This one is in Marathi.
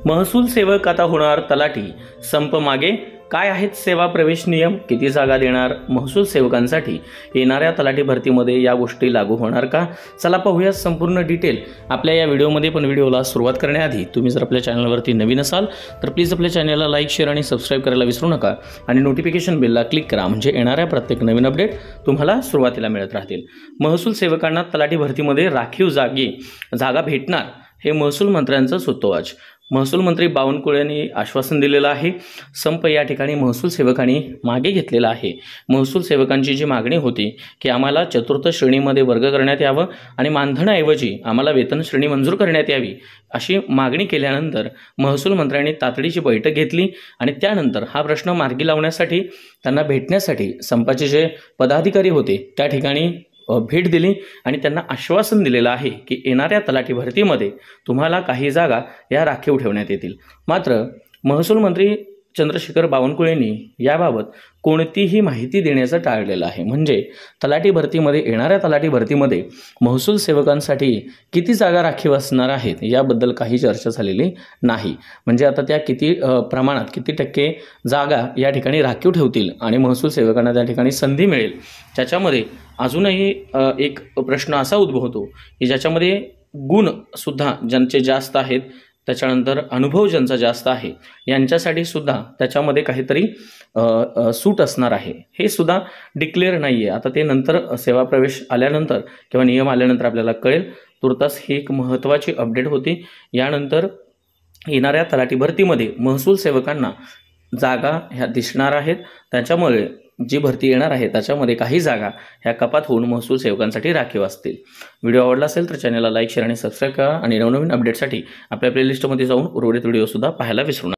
महसूल सेवक आता होणार तलाठी, संप मागे, काय आहेत सेवा प्रवेश नियम, किती जागा देणार महसूल सेवकांसाठी, येणाऱ्या तलाठी भरतीमध्ये या गोष्टी लागू होणार का? चला पाहूया संपूर्ण डिटेल आपल्या या व्हिडिओमध्ये। पण व्हिडिओला सुरुवात करण्याआधी तुम्ही जर आपल्या चॅनलवरती नवीन असाल तर प्लीज आपल्या चॅनलला लाईक, शेअर आणि सबस्क्राईब करायला विसरू नका आणि नोटिफिकेशन बेलला क्लिक करा, म्हणजे येणाऱ्या प्रत्येक नवीन अपडेट तुम्हाला सुरुवातीला मिळत राहतील। महसूल सेवकांना तलाठी भरतीमध्ये राखीव जागा भेटणार, हे महसूल मंत्र्यांचं सूतोवाच। महसूल मंत्री बावनकुळे यांनी आश्वासन दिलेलं आहे। संप या ठिकाणी महसूल सेवकांनी मागे घेतलेला आहे। महसूल सेवकांची जी मागणी होती की आम्हाला चतुर्थ श्रेणीमध्ये वर्ग करण्यात यावं आणि मानधनाऐवजी आम्हाला वेतन श्रेणी मंजूर करण्यात यावी, अशी मागणी केल्यानंतर महसूल मंत्र्यांनी तातडीची बैठक घेतली आणि त्यानंतर हा प्रश्न मार्गी लावण्यासाठी त्यांना भेटण्यासाठी संपाचे जे पदाधिकारी होते त्या ठिकाणी भेट दिली आणि त्यांना आश्वासन दिलेलं आहे की येणाऱ्या तलाठी भरतीमध्ये तुम्हाला काही जागा या राखीव ठेवण्यात येतील। मात्र महसूल मंत्री चंद्रशेखर बावनकुळेंनी याबाबत कोणतीही माहिती देण्याचं टाळलेलं आहे। म्हणजे तलाठी भरतीमध्ये, येणाऱ्या तलाठी भरतीमध्ये महसूल सेवकांसाठी किती जागा राखीव असणार आहेत याबद्दल काही चर्चा झालेली नाही। म्हणजे आता त्या किती प्रमाणात, किती टक्के जागा या ठिकाणी राखीव ठेवतील आणि महसूल सेवकांना त्या ठिकाणी संधी मिळेल, त्याच्यामध्ये अजूनही एक प्रश्न असा उद्भवतो की ज्याच्यामध्ये गुण सुद्धा ज्यांचे जास्त आहेत, त्याच्यानंतर अनुभव ज्यांचा जास्त आहे, यांच्यासाठी सुद्धा त्याच्यामध्ये काहीतरी सूट असणार आहे, हे सुद्धा डिक्लेअर नाही आहे। आता ते नंतर सेवा प्रवेश आल्यानंतर किंवा नियम आल्यानंतर आपल्याला कळेल। तुर्तास ही एक महत्त्वाची अपडेट होती। यानंतर येणाऱ्या तलाठी भरतीमध्ये महसूल सेवकांना जागा ह्या दिसणार आहेत, त्याच्यामुळे जी भरती येणार आहे त्याच्यामध्ये काही जागा ह्या कपात होऊन महसूल सेवकांसाठी राखीव असतील। व्हिडिओ आवडला असेल तर चॅनलला लाईक, शेअर आणि सबस्क्राईब करा आणि नवनवीन अपडेटसाठी आपल्या प्लेलिस्टमध्ये जाऊन उर्वरित व्हिडिओसुद्धा पाहायला विसरू नका।